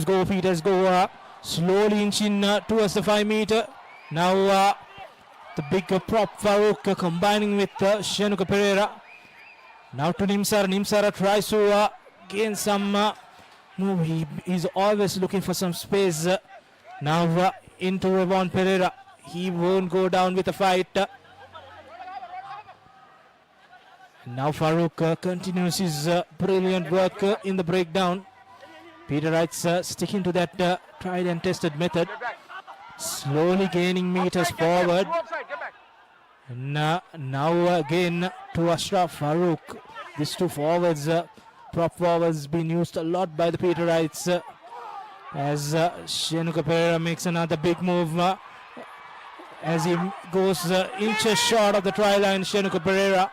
go. Peters go slowly inching towards the 5 meter. Now the big prop Farouk combining with Shenuka Pereira. Now to Nimsara. Nimsara tries to gain some move. He is always looking for some space. Now into Ravon Pereira. He won't go down with a fight. Now Farouk continues his brilliant work in the breakdown. Peter Wright's sticking to that tried and tested method. Slowly gaining meters forward. And now again to Ashraf Farouk. These two forwards, prop forwards, been used a lot by the Peter Wrights. As Shenuka Pereira makes another big move. As he goes inches short of the try line, Shenuka Pereira.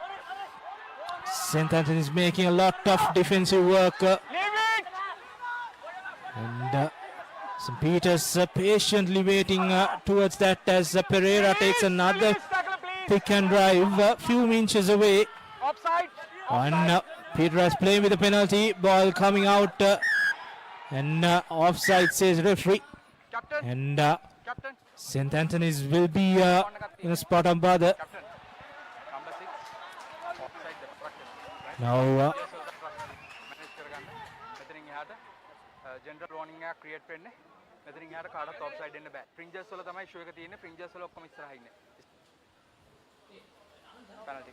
St. Anthony is making a lot of defensive work. And St. Peters patiently waiting towards that as Pereira takes another pick and drive a few inches away. And Peter is playing with a penalty. Ball coming out. And offside says referee. And St. Anthony's will be in a spot on bother. Now general warning create penne මෙතනින් එහාට කාටවත් offside දෙන්න බෑ fringes වල තමයි show එක තියෙන්නේ fringes වල ඔක්කොම ඉස්සරහා ඉන්නේ penalty.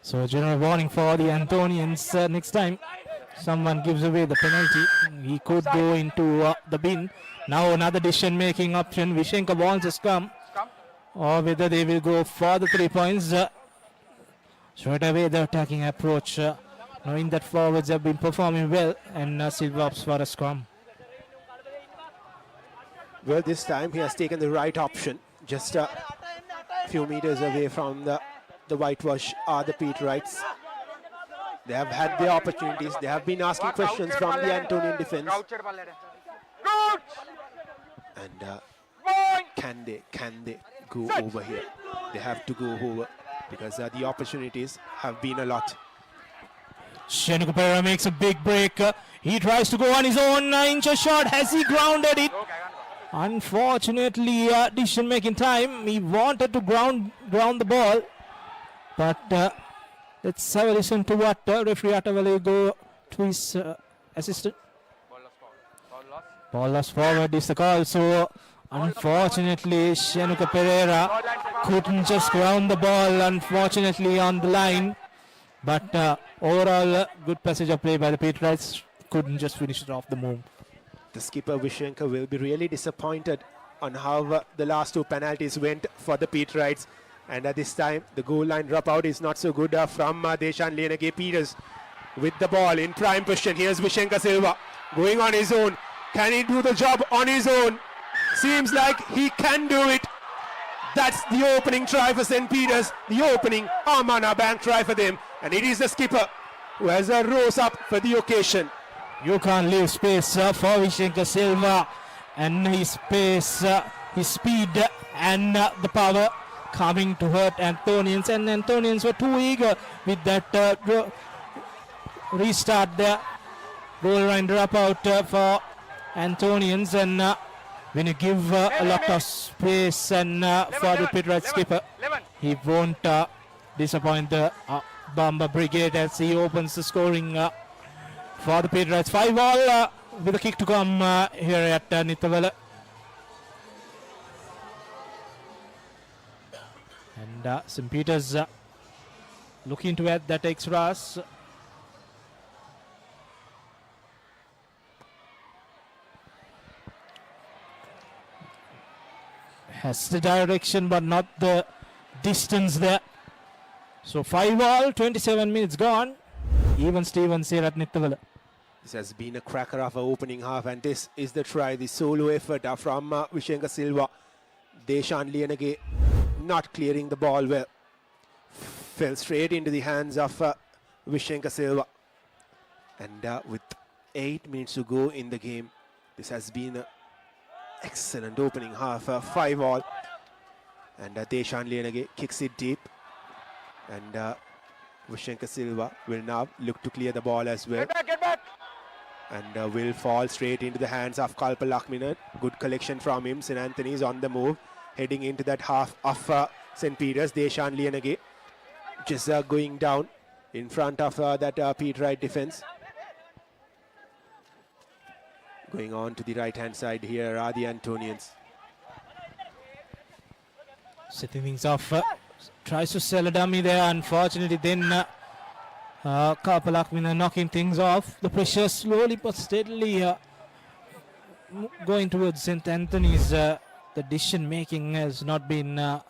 So a general warning for the Antonians. Next time someone gives away the penalty, he could go into the bin. Now another decision making option. Vishenka wants a scrum, or whether they will go for the 3 points. Straight away the attacking approach, knowing that forwards have been performing well, and Silva opts for a scrum. Well, this time he has taken the right option. Just a few meters away from the whitewash are the Pete Wrights. They have had their opportunities. They have been asking questions from the Antonian defense. And can they go over here? They have to go over because the opportunities have been a lot. Shenuka Pereira makes a big break. He tries to go on his own 9-inch shot. Has he grounded it? Unfortunately, decision making time. He wanted to ground the ball. But let's have a listen to what referee Atawale go to his assistant. Ball lost forward is the call. So unfortunately, Shenuka Pereira couldn't just ground the ball, unfortunately, on the line. But overall, good passage of play by the Pete Wrights. Couldn't just finish it off the move. The skipper Vishenka will be really disappointed on how the last two penalties went for the Pete Wrights. And at this time, the goal line dropout is not so good from Deshan Lienage. Peters with the ball in prime position. Here's Vishenka Silva going on his own. Can he do the job on his own? Seems like he can do it. That's the opening try for St. Peters. The opening Amana Bank try for them. And it is the skipper who has rose up for the occasion. You can't leave space for Vishenka Silva. And his pace, his speed and the power coming to hurt Antonians. And Antonians were too eager with that restart there. Goal line dropout for Antonians. And when you give a lot of space and for the Pete Wright skipper, he won't disappoint the Bomber Brigade as he opens the scoring for the Pete Wrights. 5-all with a kick to come here at Nitawala. And St. Peters looking to add that extras. Has the direction but not the distance there. So 5-all, 27 minutes gone. Even Stevens here at Nitawala. This has been a cracker of an opening half, and this is the try, the solo effort from Vishenka Silva. Deshan Lienage not clearing the ball well. Fell straight into the hands of Vishenka Silva. And with 8 minutes to go in the game, this has been an excellent opening half, 5-all. And Deshan Lienage kicks it deep. And Vishenka Silva will now look to clear the ball as well. Get back! and will fall straight into the hands of Kalpa Lakmina. Good collection from him. St. Anthony is on the move, heading into that half of St. Peter's. Deshan Lianage just going down in front of that Pete Wright defense. Going on to the right hand side here are the Antonians. Setting things off, tries to sell a dummy there. Unfortunately, then Kapalakmina knocking things off. The pressure slowly but steadily going towards St. Anthony's. The decision making has not been the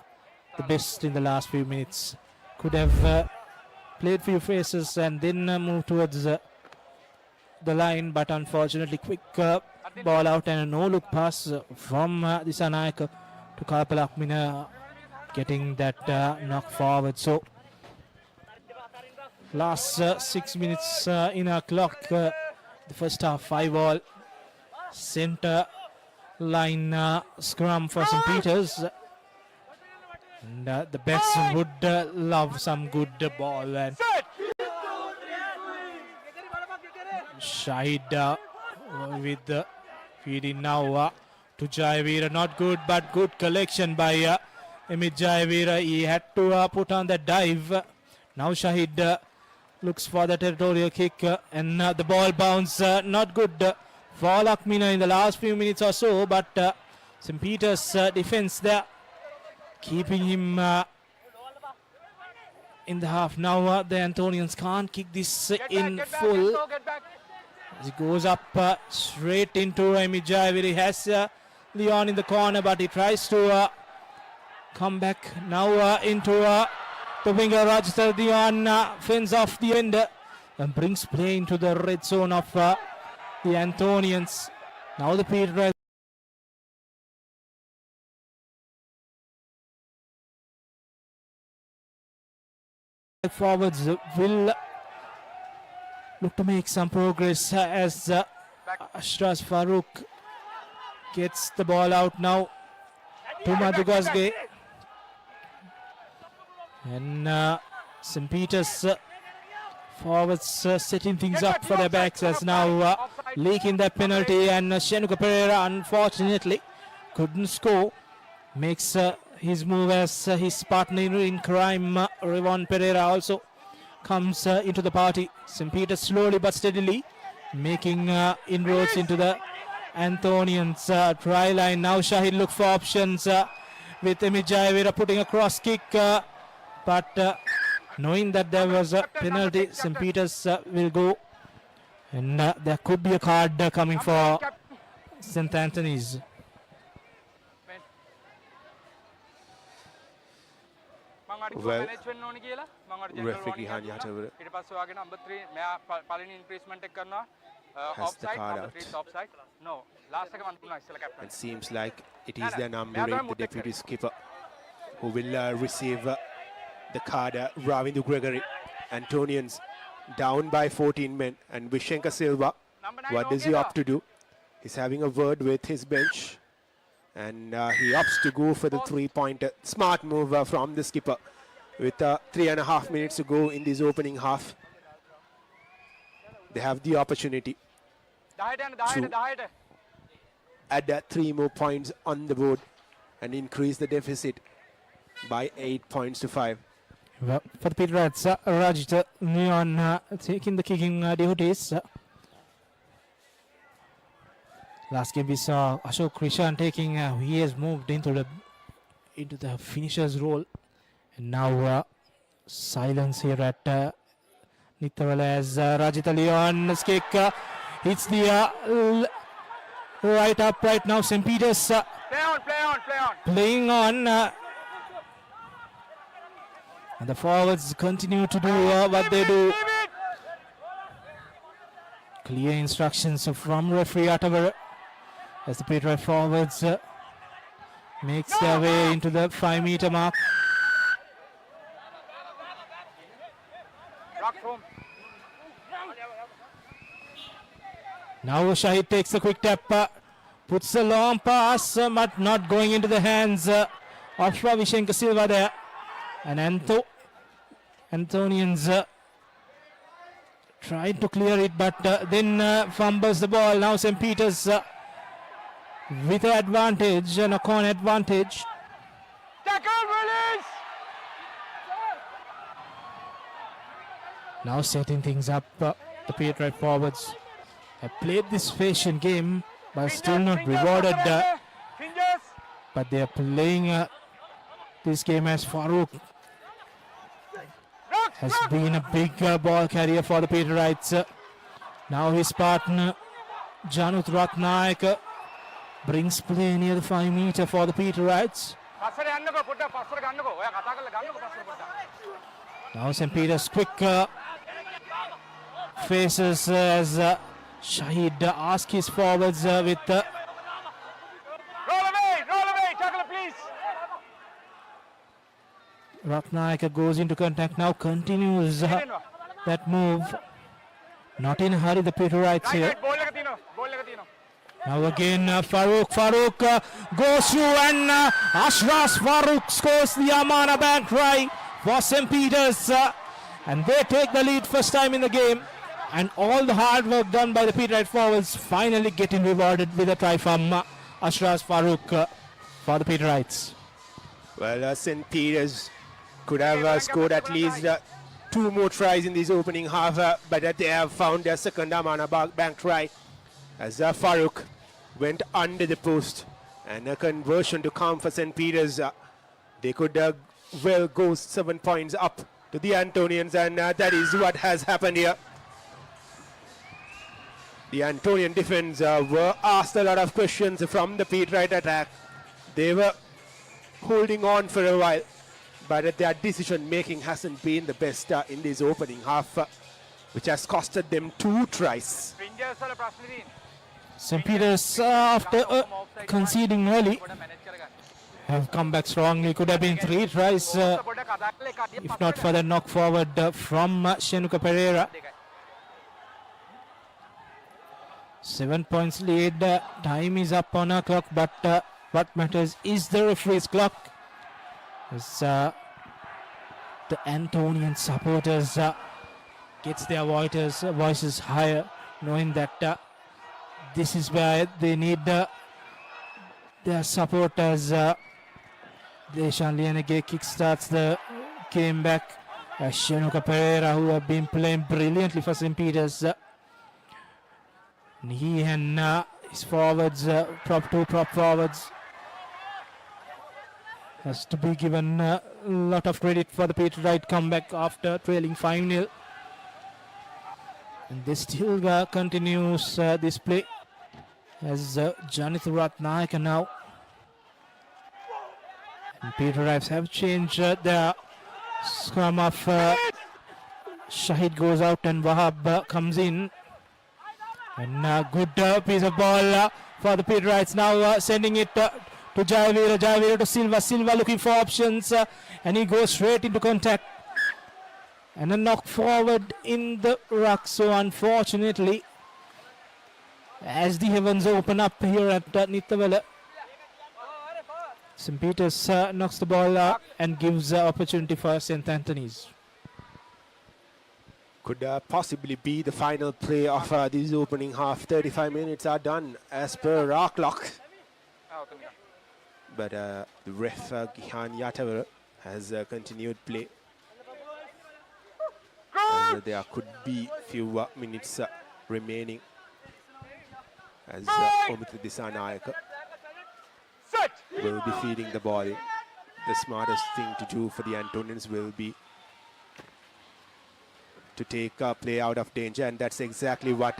best in the last few minutes. Could have played few phases and then moved towards the line, but unfortunately quick ball out and a no look pass from Disanayaka to Kapalakmina, getting that knock forward. So last 6 minutes in our clock, the first half 5-all. Center line scrum for St. Peter's, and the backs would love some good ball. And Shahid with the feeding now to Jayavira. Not good, but good collection by Amit Jayavira. He had to put on that dive. Now Shahid looks for the territorial kick, and the ball bounce. Not good for Lakmina in the last few minutes or so, but St. Peter's defense there keeping him in the half. Now the Antonians can't kick this in full. As he goes up straight into Amit Jayavira. He has Leon in the corner, but he tries to come back now into the winger. Rajithar Dion fends off the end and brings play into the red zone of the Antonians. Now the Peter forwards will look to make some progress as Ashraf Farouk gets the ball out now to Madhugazge. And St. Peter's forwards setting things up for their backs as now leaking that penalty, and Shenuka Pereira unfortunately couldn't score. Makes his move as his partner in crime, Revon Pereira, also comes into the party. St. Peter slowly but steadily making inroads into the Antonians try line. Now Shahid look for options with Amit Jayavira putting a cross kick, but knowing that there was a penalty, St. Peter's will go, and there could be a card coming for St. Anthony's. Well, referee Hani Hatavara has the card out. No, And seems like it is the Namburin, the deputy skipper, who will receive the card. Ravindu Gregory. Antonians down by 14 men, and Vishenka Silva, what does he opt to do? He's having a word with his bench, and he opts to go for the three-pointer. Smart move from the skipper with 3.5 minutes to go in this opening half. They have the opportunity to add 3 more points on the board and increase the deficit by 8 points to 5. Well, for the Pit Rats, Rajit Leon taking the kicking duties. Last game we saw Ashok Krishan taking, he has moved into the finisher's role, and now silence here at Nitawala as Rajit Leon's kick hits the right up right now. St. Peter's playing on. And the forwards continue to do what they do. Clear instructions from referee Atavar as the Peter forwards makes their way into the 5-meter mark. Now Shahid takes a quick tap, puts a long pass, but not going into the hands of Vishenka Silva there. And Antonians Tried to clear it, but then fumbles the ball. Now St. Peter's with an advantage, a knock-on advantage. Tackle, release! Now setting things up, the Pietright forwards have played this patient game, but still not rewarded. Fingers! But they are playing this game as Farouk has been a big ball carrier for the Pietrights. Now his partner Januth Ratnaik brings play near the 5 meter for the Pietrights. Now St. Peter's quick faces as Shahid asks his forwards with Roll away, tackle please! Ratnaik goes into contact now, continues that move. Not in a hurry, the Pietrights here. Now again Farouk goes through and Ashraf Farouk scores the Amana Bank try for St. Peter's and they take the lead first time in the game, and all the hard work done by the Pietright forwards finally getting rewarded with a try from Ashraf Farouk for the Pietrights. Well, St. Peter's could have scored at least 2 more tries in this opening half, but they have found their second Amana Bank try as Farouk went under the post, and a conversion to come for St. Peter's. They could well go 7 points up to the Antonians, and that is what has happened here. The Antonian defense were asked a lot of questions from the Pietright attack. They were holding on for a while, but their decision making hasn't been the best in this opening half, which has costed them 2 tries. St. Peter's after conceding early have come back strongly. Could have been 3 tries if not for the knock forward from Shenuka Pereira. 7 points lead. Time is up on our clock, but what matters is the referee's clock. As the Antonian supporters gets their voices higher, knowing that this is where they need their support as Deshan Lianage kickstarts the game back. Shenuka Pereira, who have been playing brilliantly for St. Peter's. He and his forwards, two prop forwards, has to be given a lot of credit for the Pietright comeback after trailing 5-0. And they still continues this play as Janith Ratnaik now. And Pietrights have changed their scrum of Shahid goes out and Wahab comes in. And a good piece of ball for the Pietrights now, sending it to Jayavira to Silva looking for options, and he goes straight into contact. And a knock forward in the ruck, so unfortunately, as the heavens open up here at Nithavela, St. Peter's knocks the ball and gives opportunity for St. Anthony's. Could possibly be the final play of this opening half. 35 minutes are done as per our clock. But the ref, Gihan Yatavar, has continued play. And there could be few minutes remaining as Omitra Disanayaka will be feeding the ball. The smartest thing to do for the Antonians will be to take play out of danger, and that's exactly what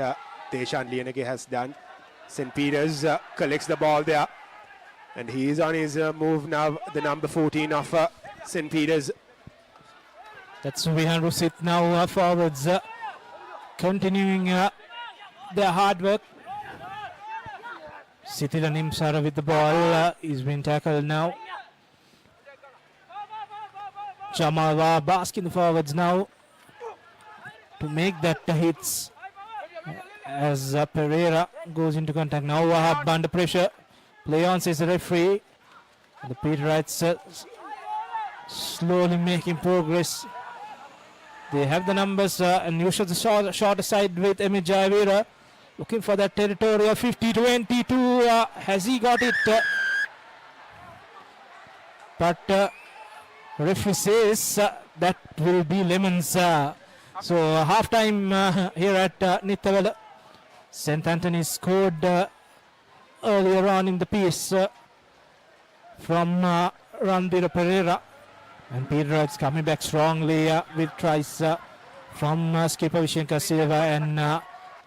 Deshan Lianage has done. St. Peter's collects the ball there, and he is on his move now, the number 14 of St. Peter's. That's Vihan Rusit now, forwards continuing their hard work. Sitila Nimsara with the ball, he's been tackled now. Jamal Wahab asking the forwards now to make that hits as Pereira goes into contact. Now Wahab under pressure. Play on, says the referee. The Pietrights slowly making progress They have the numbers and uses the shorter side with Emi Jayavira. Looking for that territorial 50-22. Has he got it? But referee says that will be Lemons. So half time here at Nithawala. St. Anthony scored earlier on in the piece from Ranbira Pereira. And Peter coming back strongly with tries from skipper Vishenka Silva and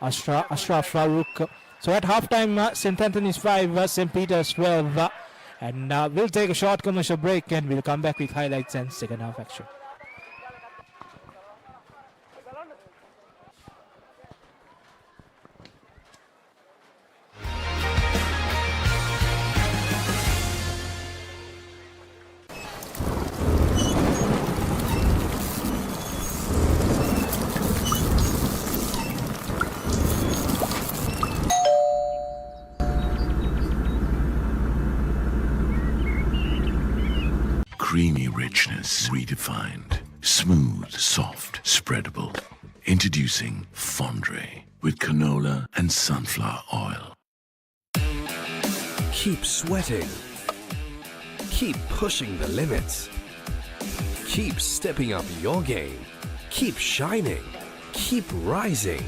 Ashraf Farouk. So at halftime, St. Anthony's 5, St. Peter's 12. And we'll take a short commercial break and we'll come back with highlights and second half action. Creamy richness redefined. Smooth, soft, spreadable. Introducing Fondre with canola and sunflower oil. Keep sweating. Keep pushing the limits. Keep stepping up your game. Keep shining. Keep rising.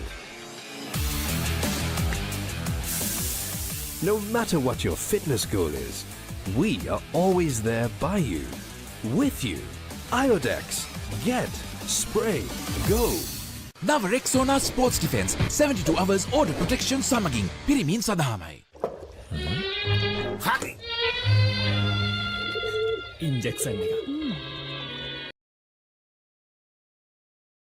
No matter what your fitness goal is, we are always there by you. With you. Iodex. Get. Spray. Go. නව රෙක්සෝනා sports defence 72 hours order protection සමගින් පිරිමින් සඳහාමයි. හරි. Injection එක.